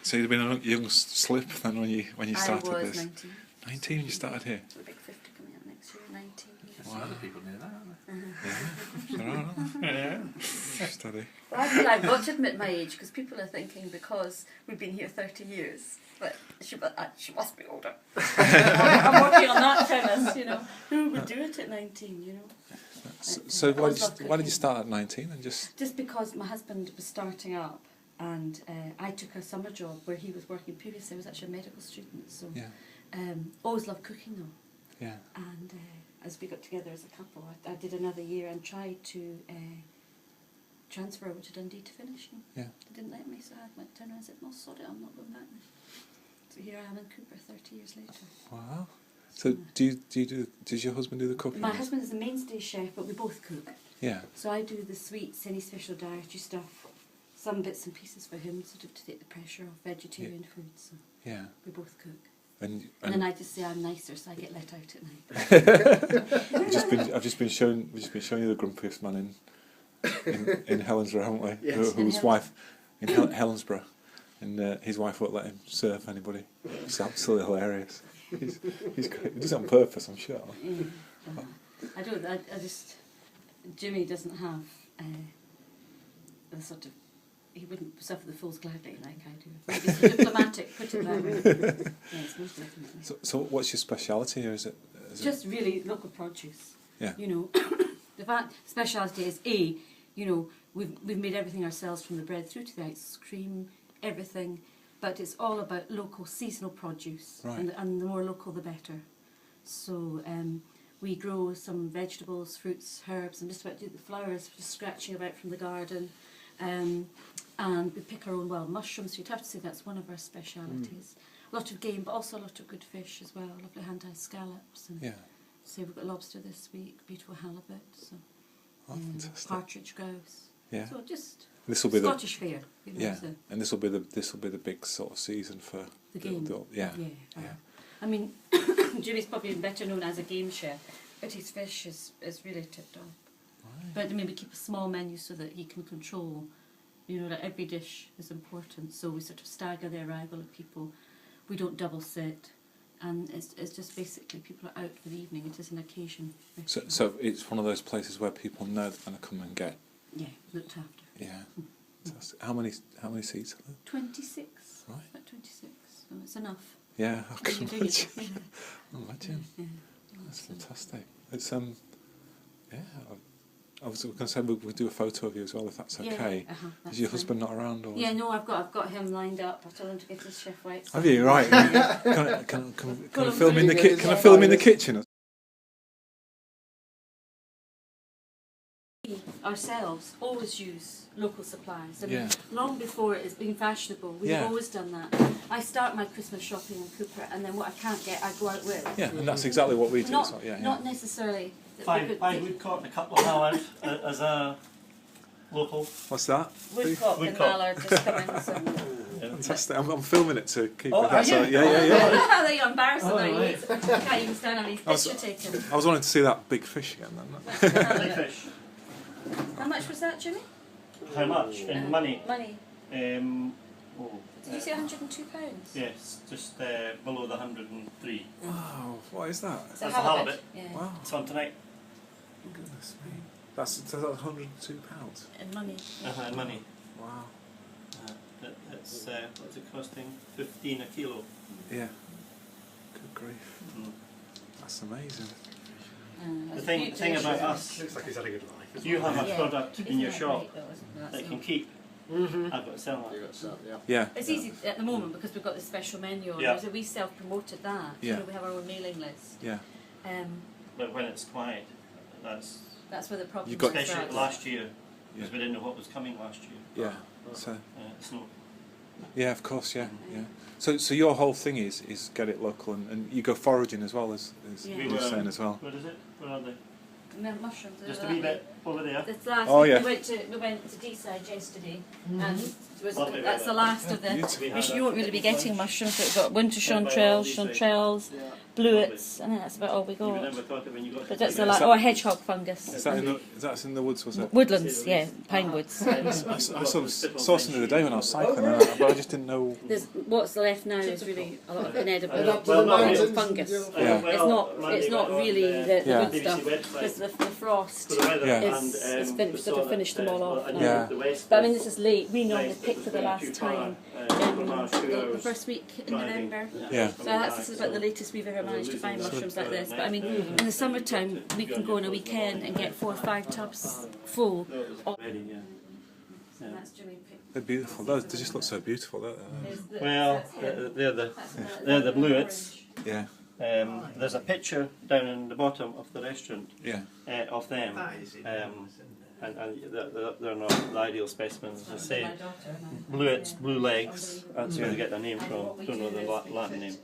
So you'd been a young slip then when you started I was this? 19. 19 when you started here? So a big 50 coming out next year, 19 years. Wow. Other people near that, aren't Yeah. Yeah. Steady. Well, I've got to admit my age because people are thinking because we've been here 30 years, but she must be older. I'm working on that premise, you know. Who would do it at 19, you know? So why did you start at 19 and Just because my husband was starting up and I took a summer job where he was working previously. I was actually a medical student, so always loved cooking though. Yeah. And as we got together as a couple, I did another year and tried to transfer over to Dundee to finish. And Yeah. they didn't let me, so I went down and I said, no, sod it, I'm not going back now. So here I am in Cupar 30 years later. Wow. So does your husband do the cooking? My husband is a mainstay chef, but we both cook. Yeah. So I do the sweets, any special dietary stuff, some bits and pieces for him, sort of to take the pressure off vegetarian food. So yeah. we both cook. And then I just say I'm nicer, so I get let out at night. I've just been showing you the grumpiest man in Helensburgh, haven't we? Yes. Whose wife in Helensburgh, and his wife won't let him serve anybody. It's absolutely hilarious. He's great. He does it on purpose, I'm sure. I just Jimmy doesn't have the sort of. He wouldn't suffer the fools gladly like I do. Maybe it's diplomatic, put it that way. Yes, most definitely. So what's your speciality here? Is it just really local produce? Yeah. You know, the speciality is you know, we've made everything ourselves from the bread through to the ice cream, everything, but it's all about local seasonal produce, right. and the more local the better. So we grow some vegetables, fruits, herbs, and just about do the flowers, just scratching about from the garden. And we pick our own wild mushrooms, so you'd have to say that's one of our specialities. A lot of game, but also a lot of good fish as well, lovely hand-dyed scallops. And so we've got lobster this week, beautiful halibut, so partridge grouse. Yeah. So just Scottish fare. You know, yeah. so And this will be the big sort of season for the game. Yeah. I mean, Jimmy's probably better known as a game chef, but his fish is really tipped off. Right. But I mean, we keep a small menu so that he can control, you know, that every dish is important. So we sort of stagger the arrival of people. We don't double sit. And it's just basically people are out for the evening. It is an occasion. So it's one of those places where people know they're going to come and get. Yeah, looked after. Yeah. How many seats are there? 26. Right. About 26. So it's enough. Yeah, I can imagine. Yeah. Yeah. That's fantastic. It's I was going to say we'll do a photo of you as well if that's okay. That's Is your fine. husband not around? Or Yeah, no, I've got him lined up. I've told him to get his chef white. Have you? Right. Can I film in the kitchen? Can I film in the kitchen? Ourselves always use local supplies. I mean, Yeah. long before it's been fashionable, we've always done that. I start my Christmas shopping in Cupar, and then what I can't get, I go out with. Yeah, and that's exactly what we do. Not necessarily. Five woodcock and a couple of mallard as a local. What's that? Woodcock and mallard just come in. So. Fantastic. I'm filming it to keep Oh, it. That's are you? How you're embarrassed now. Right. Can't even stand on these picture taken. I was wanting to see that big fish again then. Big fish. How much was that, Jimmy? How much? In money? Money. Oh, Did you say £102? yes, just below the 103. Wow, what is that? It's That's a halibut. Yeah. Wow, It's on tonight. goodness me. That's £102. In money. Yeah. In money. Wow. It's what's it costing? 15 a kilo. Yeah. Good grief. Mm. That's amazing. The thing about us, Looks like he's had a good life. you have a product in your Isn't shop great, though, isn't it? that you can That's keep. Mm-hmm. I've got to sell You that. got some, yeah. Yeah. It's easy at the moment because we've got this special menu on. Yeah. So we self-promoted that. Yeah. You know, we have our own mailing list. Yeah. But when it's quiet, that's That's where the problem You've got- starts. especially last year, because Yeah. we didn't know what was coming last year. Yeah. So. Snow. Yeah, of course. Yeah. Yeah. So your whole thing is get it local, and you go foraging as well as Yeah. We you're were- saying as well. What is it? What are they? Mushrooms. Just a wee bit over there. This last Oh, week yeah. we went to D-side yesterday, and Lovely that's the weather. last of the. Beautiful. Which you won't really be getting mushrooms. We've got winter chanterelles, bluets, and that's about all we You got. never thought of when you got But to that's the Is last. that- Oh, a hedgehog fungus. Is that in the, that's in the woods, was it? Woodlands, yeah, pine woods. I sort of saw something the other day when I was cycling, but I just didn't know. There's what's left now is really a lot of inedible And up to the mountains. fungus. Yeah. It's not really the Yeah. good stuff because the frost for the weather Yeah. is sort of finished them all off now. Yeah. But I mean, this is late. We normally pick for the last time in the first week in November. Yeah. So this is about the latest we've ever managed to find mushrooms like this. But I mean, in the summertime, we can go on a weekend and get 4 or 5 tubs full. Of, Yeah. and that's Jimmy picked. They're beautiful. They just look so beautiful, don't they? There's the- Well, they're the bluets. Yeah. There's a picture down in the bottom of the restaurant Yeah. of them, and they're not the ideal specimens. As I say, bluets, blue legs. That's where they get their name from. Don't know the Latin name.